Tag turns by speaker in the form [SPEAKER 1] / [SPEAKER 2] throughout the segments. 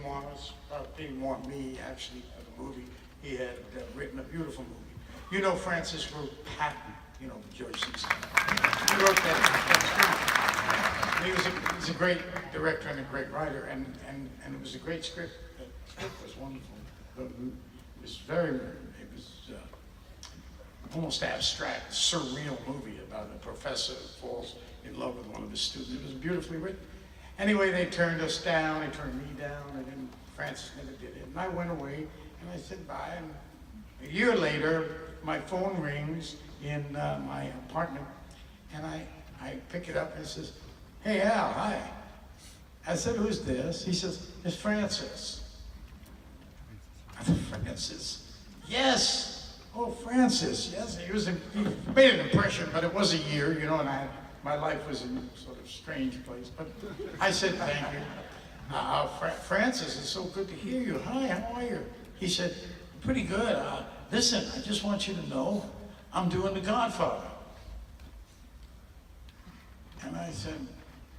[SPEAKER 1] want us, didn't want me actually for the movie. He had written a beautiful movie. You know Francis wrote Patton, you know, George Season. He wrote that. He was a great director and a great writer, and it was a great script. The script was wonderful. It was almost abstract, surreal movie about a professor who falls in love with one of his students. It was beautifully written. Anyway, they turned us down, they turned me down, and then Francis never did it. And I went away, and I said bye, and a year later, my phone rings in my apartment, and I pick it up, and it says, "Hey, Al, hi." I said, "Who's this?" He says, "It's Francis." I said, "Francis?" "Yes." "Oh, Francis, yes." He made an impression, but it was a year, you know, and my life was in a sort of strange place. But I said, "Thank you." "Francis, it's so good to hear you. Hi, how are you?" He said, "Pretty good. Listen, I just want you to know I'm doing The Godfather." And I said,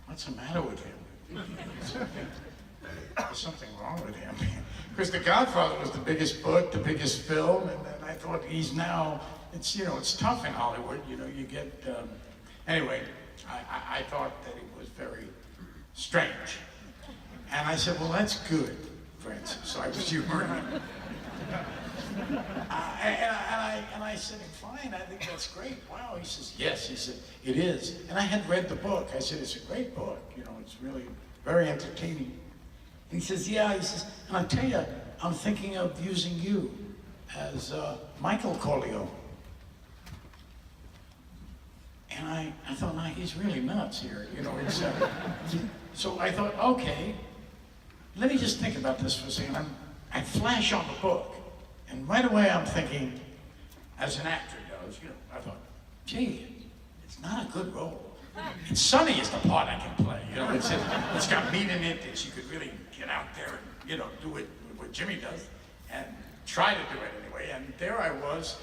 [SPEAKER 1] "What's the matter with him?" There's something wrong with him. Because The Godfather was the biggest book, the biggest film, and then I thought he's now, it's, you know, it's tough in Hollywood, you know, you get, anyway, I thought that it was very strange. And I said, "Well, that's good, Francis." So I was humoring him. And I said, "Fine, I think that's great. Wow." He says, "Yes." He said, "It is." And I had read the book. I said, "It's a great book. You know, it's really very entertaining." And he says, "Yeah." He says, "And I'll tell you, I'm thinking of using you as Michael Corleone." And I thought, "Nah, he's really nuts here. You know, it's, so I thought, okay, let me just think about this for a second. I flash on the book. And right away I'm thinking, as an actor does, you know, I thought, gee, it's not a good role. And Sonny is the part I can play, you know, it's got meat in it that you could really get out there and, you know, do what Jimmy does, and try to do it anyway. And there I was,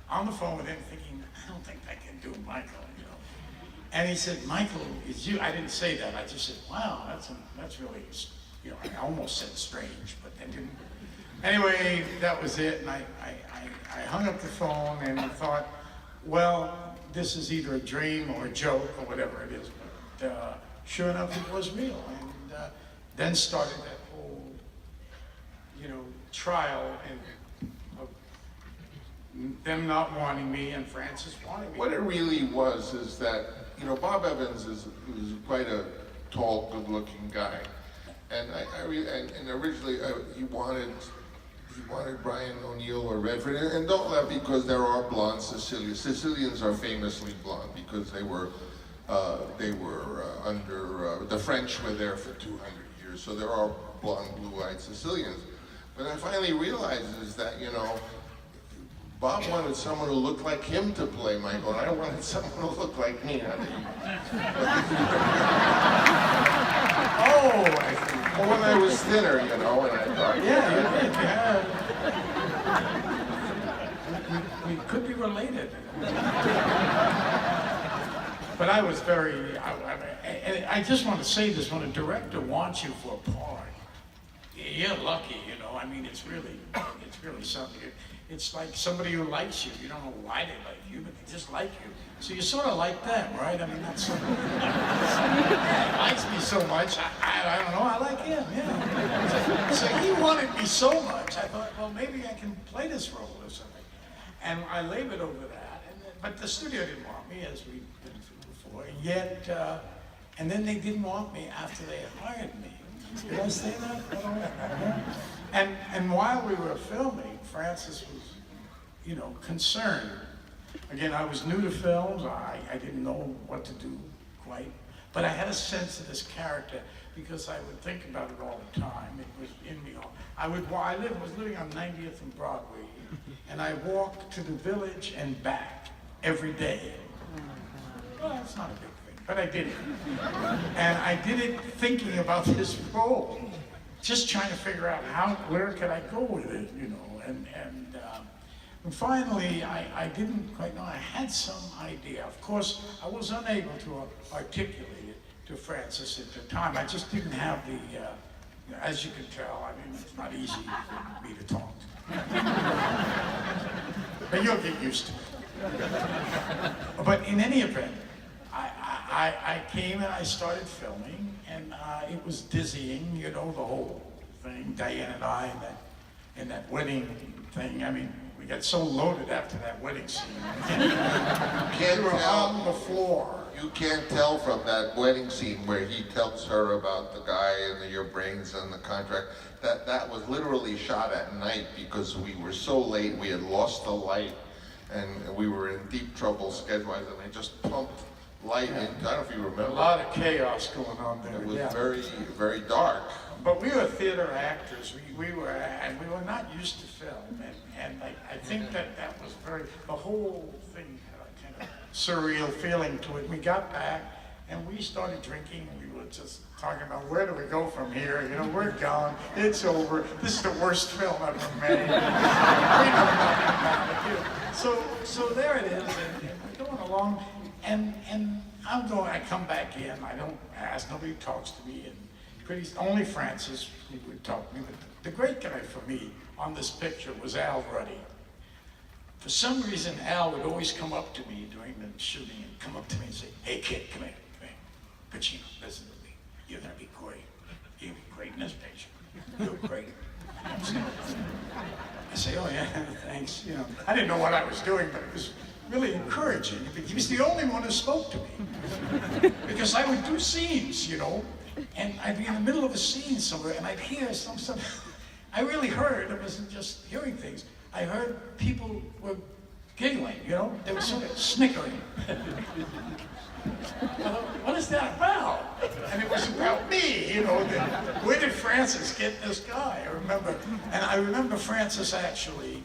[SPEAKER 1] on the phone with him thinking, I don't think I can do Michael, you know. And he said, "Michael, it's you." I didn't say that, I just said, "Wow, that's really, you know," I almost said strange, but I didn't. Anyway, that was it, and I hung up the phone and I thought, well, this is either a dream or a joke or whatever it is, but sure enough, it was real. And then started that whole, you know, trial and of them not wanting me and Francis wanting me.
[SPEAKER 2] What it really was is that, you know, Bob Evans is quite a tall, good-looking guy, and and originally he wanted Brian O'Neill or Redford, and don't laugh because there are blonde Sicilians. Sicilians are famously blonde because they were under the French were there for 200 years, so there are blonde, blue-eyed Sicilians. But I finally realized is that, you know, Bob wanted someone who looked like him to play Michael, and I wanted someone who looked like me.
[SPEAKER 1] Oh, I see.
[SPEAKER 2] Well, when I was thinner, you know, and I thought,
[SPEAKER 1] Yeah, we could be related. But I was very, I just want to say this, when a director wants you for a part, you're lucky, you know, I mean, it's really something. It's like somebody who likes you. You don't know why they like you, but they just like you. So you're sort of like them, right? I mean, that's something. He likes me so much, I don't know, I like him, yeah. So he wanted me so much, I thought, well, maybe I can play this role or something. And I labored over that, but the studio didn't want me, as we've been through before, yet, and then they didn't want me after they had hired me. Did I say that? And while we were filming, Francis was, you know, concerned. Again, I was new to films. I didn't know what to do quite, but I had a sense of this character because I would think about it all the time. It was in me. I was living on 90th and Broadway, and I walked to the Village and back every day. Well, that's not a big thing, but I did it. And I did it thinking about this role, just trying to figure out where could I go with it, you know, and finally, I didn't quite know. I had some idea. Of course, I was unable to articulate it to Francis at the time. I just didn't have as you can tell, I mean, it's not easy for me to talk. But you'll get used to it. But in any event, I came and I started filming, and it was dizzying, you know, the whole thing. Diane and I in that wedding thing. I mean, we got so loaded after that wedding scene.
[SPEAKER 2] Can't
[SPEAKER 1] We were
[SPEAKER 2] tell.
[SPEAKER 1] on the floor.
[SPEAKER 2] You can't tell from that wedding scene where he tells her about the guy and your brains and the contract, that was literally shot at night because we were so late, we had lost the light, and we were in deep trouble schedule-wise, and they just pumped light in. I don't know if you remember.
[SPEAKER 1] A lot of chaos going on there.
[SPEAKER 2] It was
[SPEAKER 1] yeah.
[SPEAKER 2] very, very dark.
[SPEAKER 1] But we were theater actors. We were not used to film, and I think that was the whole thing had a kind of surreal feeling to it. We got back and we started drinking. We were just talking about where do we go from here? You know, we're gone. It's over. This is the worst film ever made. We know nothing about it. So there it is, and we're going along, and I come back in. I don't ask. Nobody talks to me, and only Francis would talk to me. But the great guy for me on this picture was Al Ruddy. For some reason, Al would always come up to me during the shooting and come up to me and say, "Hey kid, come here. Pacino, listen to me. You're gonna be great. You're gonna be great in this picture. You're great." I say, "Oh yeah, thanks." You know, I didn't know what I was doing, but it was really encouraging. He was the only one who spoke to me because I would do scenes, you know. And I'd be in the middle of a scene somewhere, and I'd hear some. I really heard. It wasn't just hearing things. I heard people were giggling. You know, they were sort of snickering. What is that about? And it was about me. You know, where did Francis get this guy? I remember Francis actually.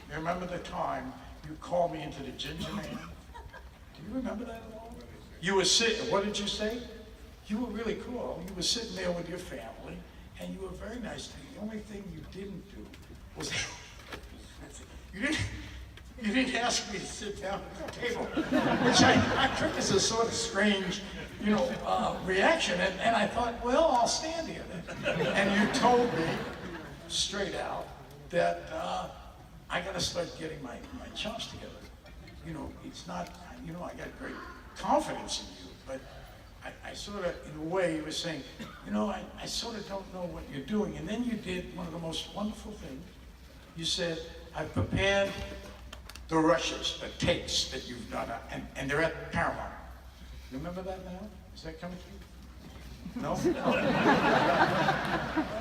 [SPEAKER 1] You remember the time you called me into the Ginger Man? Do you remember that at all? You were sitting. What did you say? You were really cool. You were sitting there with your family, and you were very nice to me. The only thing you didn't do was you didn't ask me to sit down at the table, which I took as a sort of strange, you know, reaction. And I thought, well, I'll stand here then. And you told me straight out that I got to start getting my chops together. You know, it's not. You know, I got great confidence in you, but. I sort of, in a way, you were saying, you know, I sort of don't know what you're doing. And then you did one of the most wonderful things. You said, I've prepared the rushes, the takes that you've done, and they're at Paramount. You remember that now? Is that coming to you? No?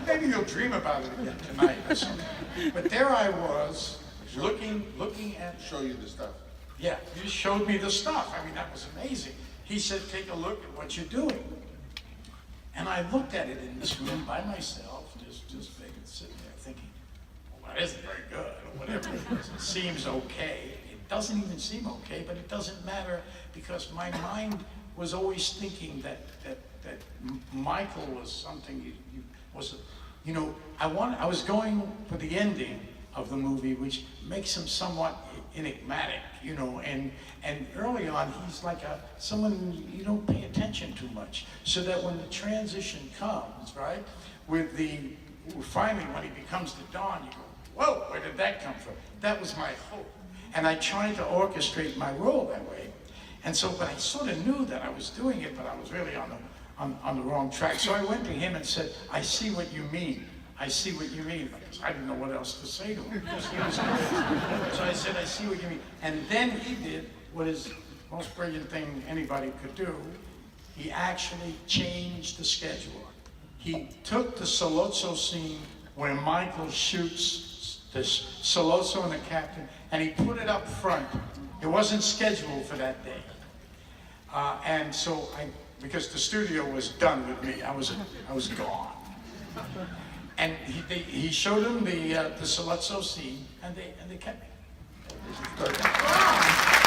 [SPEAKER 1] Maybe you'll dream about it again tonight or something. But there I was, looking at...
[SPEAKER 2] Show you the stuff.
[SPEAKER 1] Yeah, you just showed me the stuff. I mean, that was amazing. He said, take a look at what you're doing. And I looked at it in this room by myself, just sitting there thinking, well, that isn't very good, or whatever it is. It seems okay. It doesn't even seem okay, but it doesn't matter because my mind was always thinking that Michael was something you know, I was going for the ending of the movie, which makes him somewhat enigmatic, you know, and early on he's like someone you don't pay attention too much, so that when the transition comes, right, finally when he becomes the Don, you go, whoa, where did that come from? That was my hope, and I tried to orchestrate my role that way, and so, but I sort of knew that I was doing it, but I was really on the wrong track. So I went to him and said, I see what you mean. I see what you mean, because I didn't know what else to say to him. So I said, I see what you mean. And then he did what is the most brilliant thing anybody could do. He actually changed the schedule. He took the Sollozzo scene where Michael shoots the Sollozzo and the captain, and he put it up front. It wasn't scheduled for that day. And so because the studio was done with me, I was gone. And he showed him the Sollozzo scene, and they kept me. Wow.